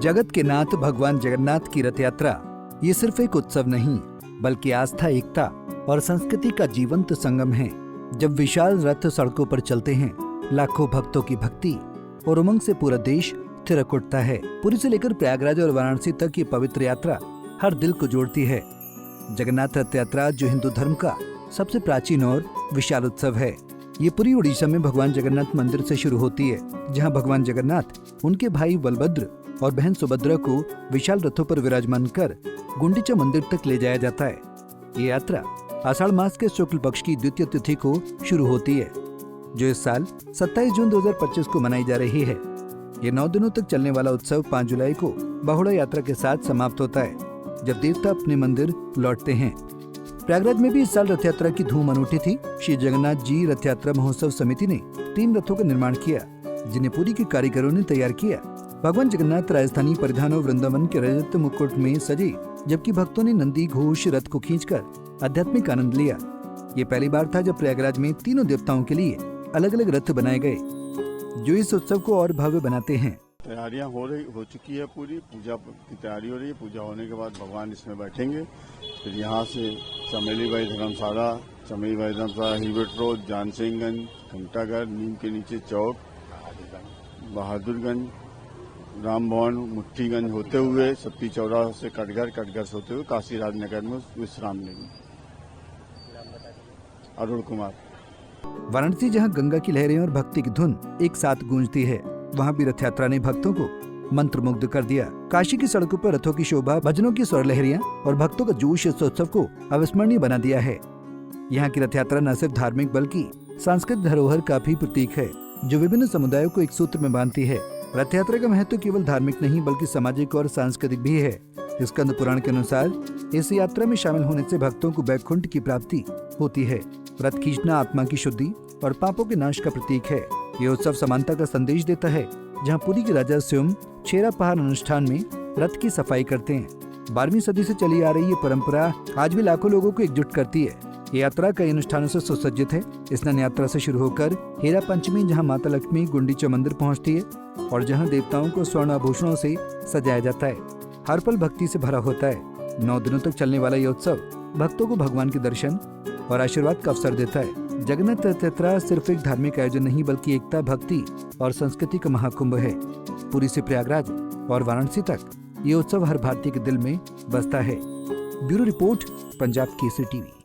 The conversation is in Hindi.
जगत के नाथ भगवान जगन्नाथ की रथ यात्रा ये सिर्फ एक उत्सव नहीं बल्कि आस्था, एकता और संस्कृति का जीवंत संगम है। जब विशाल रथ सड़कों पर चलते हैं, लाखों भक्तों की भक्ति और उमंग से पूरा देश थिरक उठता है। पुरी से लेकर प्रयागराज और वाराणसी तक ये पवित्र यात्रा हर दिल को जोड़ती है। जगन्नाथ रथ यात्रा जो हिंदू धर्म का सबसे प्राचीन और विशाल उत्सव है, ये पुरी उड़ीसा में भगवान जगन्नाथ मंदिर से शुरू होती है, जहां भगवान जगन्नाथ उनके भाई बलभद्र और बहन सुभद्रा को विशाल रथों पर विराजमान कर गुंडीचा मंदिर तक ले जाया जाता है। ये यात्रा आषाढ़ मास के शुक्ल पक्ष की द्वितीय तिथि को शुरू होती है, जो इस साल 27 जून 2025 को मनाई जा रही है। ये 9 दिनों तक चलने वाला उत्सव 5 जुलाई को बाहुड़ा यात्रा के साथ समाप्त होता है, जब देवता अपने मंदिर लौटते हैं। प्रयागराज में भी इस साल रथ यात्रा की धूम अनूठी थी। श्री जगन्नाथ जी रथ यात्रा महोत्सव समिति ने 3 रथों का निर्माण किया, जिन्हें पुरी के कारीगरों ने तैयार किया। भगवान जगन्नाथ राजस्थानी परिधानों वृंदावन के रजत मुकुट में सजे, जबकि भक्तों ने नंदी घोष रथ को खींचकर आध्यात्मिक आनंद लिया। ये पहली बार था जब प्रयागराज में तीनों देवताओं के लिए अलग अलग रथ बनाए गए, जो इस उत्सव को और भव्य बनाते हैं। तैयारियां हो चुकी है, पूरी पूजा की तैयारी हो रही है। पूजा होने के बाद भगवान इसमें बैठेंगे। फिर यहाँ से चमेली बाई धर्मशाला, हिलवेट रोड, जानसिंहगंज, घंटाघर, नीम के नीचे चौक, बहादुरगंज, राम भवन, मुट्ठीगंज होते हुए सत्ती चौराहा से कटघर से होते हुए काशी राजनगर में विश्राम लेंगे। अरुण कुमार। वाराणसी, जहां गंगा की लहरें और भक्ति की धुन एक साथ गूंजती है, वहां भी रथ यात्रा ने भक्तों को मंत्रमुग्ध कर दिया। काशी की सड़कों पर रथों की शोभा, भजनों की स्वर लहरियां और भक्तों का जोश इस उत्सव को अविस्मरणीय बना दिया है। यहाँ की रथ यात्रा न सिर्फ धार्मिक बल्कि सांस्कृतिक धरोहर का भी प्रतीक है, जो विभिन्न समुदायों को एक सूत्र में बांधती है। रथ यात्रा का महत्व केवल धार्मिक नहीं बल्कि सामाजिक और सांस्कृतिक भी है। स्कंद पुराण के अनुसार इस यात्रा में शामिल होने से भक्तों को वैकुंठ की प्राप्ति होती है। रथ खींचना आत्मा की शुद्धि और पापों के नाश का प्रतीक है। ये उत्सव समानता का संदेश देता है, जहाँ पुरी के राजा स्वयं छेरा पहाड़ अनुष्ठान में रथ की सफाई करते हैं। 12वीं सदी से चली आ रही ये परंपरा आज भी लाखों लोगों को एकजुट करती है। ये यात्रा कई अनुष्ठानों से सुसज्जित है। स्नान यात्रा से शुरू होकर हेरा पंचमी, जहाँ माता लक्ष्मी गुंडीचा मंदिर पहुँचती है और जहाँ देवताओं को स्वर्ण आभूषणों से सजाया जाता है, हर पल भक्ति से भरा होता है। 9 दिनों तक चलने वाला ये उत्सव भक्तों को भगवान के दर्शन और आशीर्वाद का अवसर देता है। जगन्नाथ रथ यात्रा सिर्फ एक धार्मिक आयोजन नहीं बल्कि एकता, भक्ति और संस्कृति का महाकुंभ है। पुरी से प्रयागराज और वाराणसी तक ये उत्सव हर भारतीय के दिल में बसता है। Bureau report, Punjab Kesari TV.